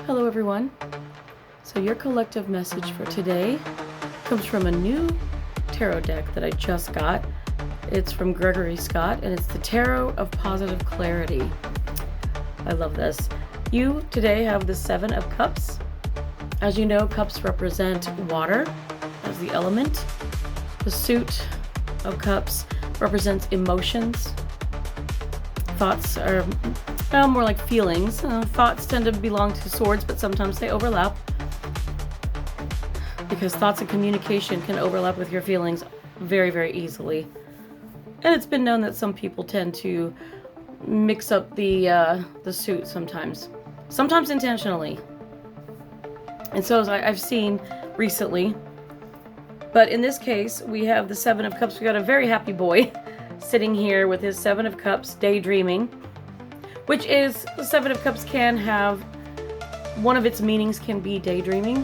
Hello everyone. So your collective message for today comes from a new tarot deck that I just got. It's from Gregory Scott and it's the Tarot of Positive Clarity. I love this. You today have the Seven of Cups. As you know, cups represent water as the element. The suit of cups represents emotions. Thoughts are more like feelings. Thoughts tend to belong to swords, but sometimes they overlap. Because thoughts and communication can overlap with your feelings very, very easily. And it's been known that some people tend to mix up the suit sometimes. Sometimes intentionally. And so as I've seen recently. But in this case, we have the Seven of Cups. We got a very happy boy sitting here with his Seven of Cups, daydreaming. Which is, the Seven of Cups can have, one of its meanings can be daydreaming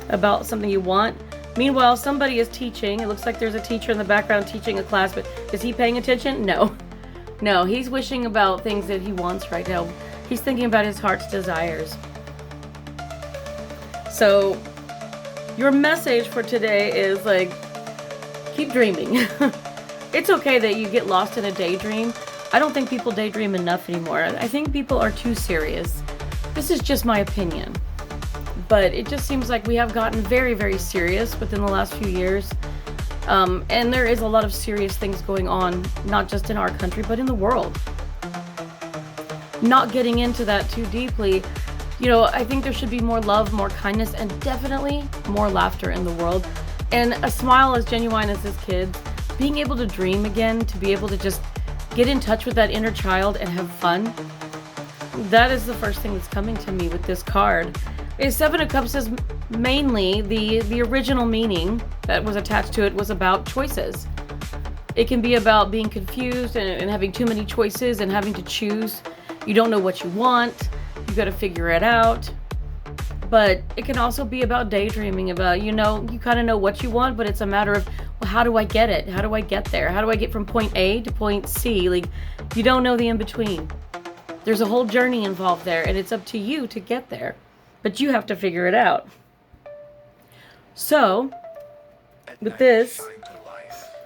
about something you want. Meanwhile, somebody is teaching. It looks like there's a teacher in the background teaching a class, but is he paying attention? No. No, he's wishing about things that he wants right now. He's thinking about his heart's desires. So, your message for today is like, keep dreaming. It's okay that you get lost in a daydream. I don't think people daydream enough anymore. I think people are too serious. This is just my opinion. But it just seems like we have gotten very, very serious within the last few years. And there is a lot of serious things going on, not just in our country, but in the world. Not getting into that too deeply, you know, I think there should be more love, more kindness, and definitely more laughter in the world. And a smile as genuine as this kid, being able to dream again, to be able to just get in touch with that inner child and have fun. That is the first thing that's coming to me with this card. Seven of Cups is mainly the original meaning that was attached to it was about choices. It can be about being confused and having too many choices and having to choose. You don't know what you want. You got to figure it out. But it can also be about daydreaming, about, you know, you kind of know what you want, but it's a matter of, well, how do I get it? How do I get there? How do I get from point A to point C? Like, you don't know the in-between. There's a whole journey involved there, and it's up to you to get there. But you have to figure it out. So, with this,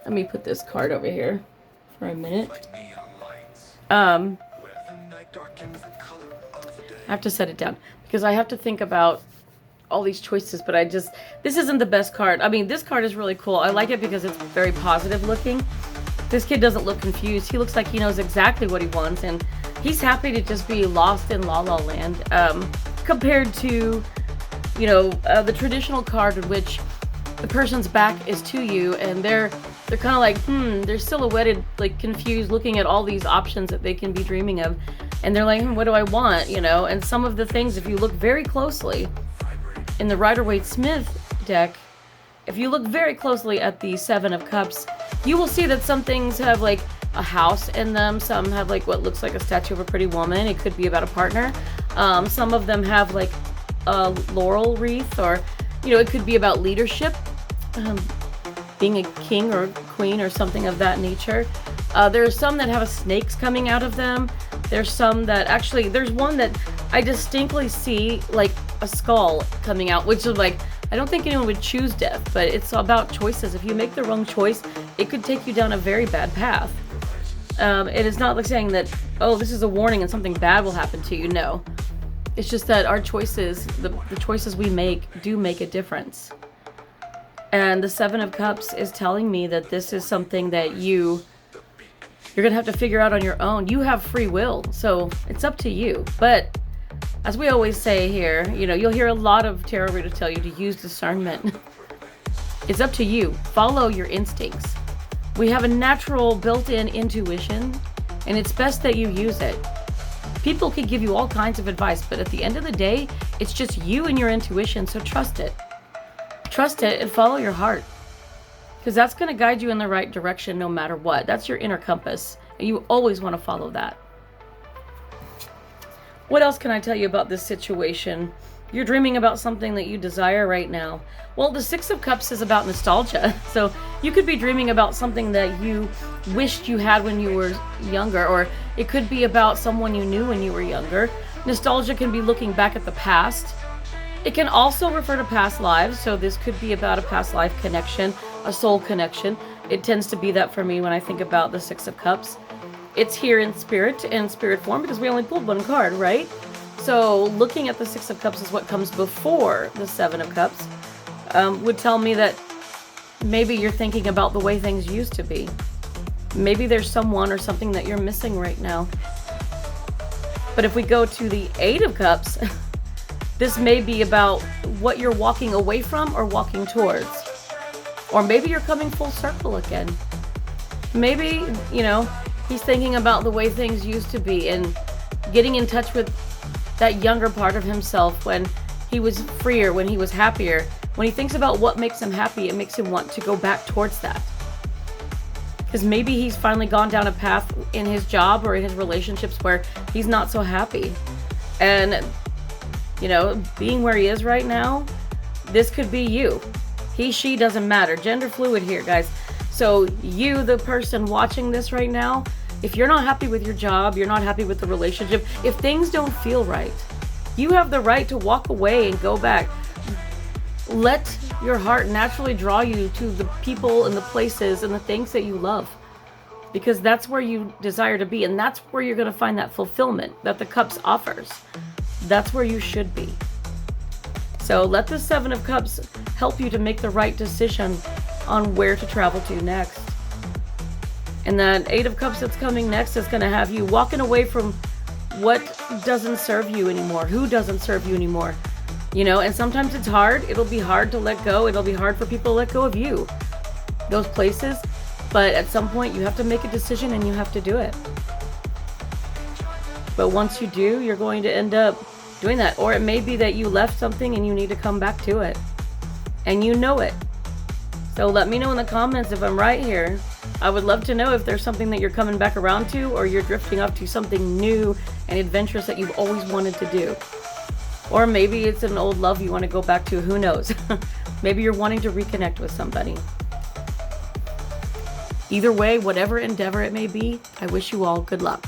let me put this card over here for a minute. I have to set it down because I have to think about all these choices, but this isn't the best card. I mean, this card is really cool. I like it because it's very positive looking. This kid doesn't look confused. He looks like he knows exactly what he wants, and he's happy to just be lost in La La Land. Compared to, you know, the traditional card in which the person's back is to you, and they're kind of like, they're silhouetted, like confused, looking at all these options that they can be dreaming of, and they're like, what do I want, you know? And some of the things, if you look very closely, in the Rider-Waite-Smith deck, if you look very closely at the Seven of Cups, you will see that some things have like a house in them. Some have like what looks like a statue of a pretty woman. It could be about a partner. Some of them have like a laurel wreath, or, you know, it could be about leadership, being a king or queen or something of that nature. There are some that have snakes coming out of them. There's some that actually, there's one that I distinctly see like a skull coming out, which is like, I don't think anyone would choose death, but it's about choices. If you make the wrong choice, it could take you down a very bad path. It is not like saying that, oh, this is a warning and something bad will happen to you. No. It's just that our choices, the choices we make, do make a difference. And the Seven of Cups is telling me that this is something that you're going to have to figure out on your own. You have free will, so it's up to you. But as we always say here, you know, you'll hear a lot of tarot readers tell you to use discernment. It's up to you. Follow your instincts. We have a natural built-in intuition, and it's best that you use it. People can give you all kinds of advice, but at the end of the day, it's just you and your intuition, so trust it. Trust it and follow your heart, because that's going to guide you in the right direction no matter what. That's your inner compass, and you always want to follow that. What else can I tell you about this situation? You're dreaming about something that you desire right now. Well, the Six of Cups is about nostalgia. So you could be dreaming about something that you wished you had when you were younger, or it could be about someone you knew when you were younger. Nostalgia can be looking back at the past. It can also refer to past lives, so this could be about a past life connection, a soul connection. It tends to be that for me when I think about the Six of Cups. It's here in spirit form, because we only pulled one card, right? So looking at the Six of Cups is what comes before the Seven of Cups, would tell me that maybe you're thinking about the way things used to be. Maybe there's someone or something that you're missing right now. But if we go to the Eight of Cups, this may be about what you're walking away from or walking towards. Or maybe you're coming full circle again. Maybe, he's thinking about the way things used to be and getting in touch with that younger part of himself when he was freer, when he was happier. When he thinks about what makes him happy, it makes him want to go back towards that. Because maybe he's finally gone down a path in his job or in his relationships where he's not so happy. And, being where he is right now, this could be you. He, she, doesn't matter. Gender fluid here, guys. So you, the person watching this right now, if you're not happy with your job, you're not happy with the relationship, if things don't feel right, you have the right to walk away and go back. Let your heart naturally draw you to the people and the places and the things that you love, because that's where you desire to be, and that's where you're going to find that fulfillment that the Cups offers. That's where you should be. So let the Seven of Cups help you to make the right decision on where to travel to next. And that Eight of Cups that's coming next is going to have you walking away from what doesn't serve you anymore, who doesn't serve you anymore. And sometimes it's hard. It'll be hard to let go. It'll be hard for people to let go of you, those places. But at some point, you have to make a decision and you have to do it. But once you do, you're going to end up doing that. Or it may be that you left something and you need to come back to it. And you know it. So let me know in the comments if I'm right here. I would love to know if there's something that you're coming back around to, or you're drifting up to something new and adventurous that you've always wanted to do. Or maybe it's an old love you want to go back to. Who knows? Maybe you're wanting to reconnect with somebody. Either way, whatever endeavor it may be, I wish you all good luck.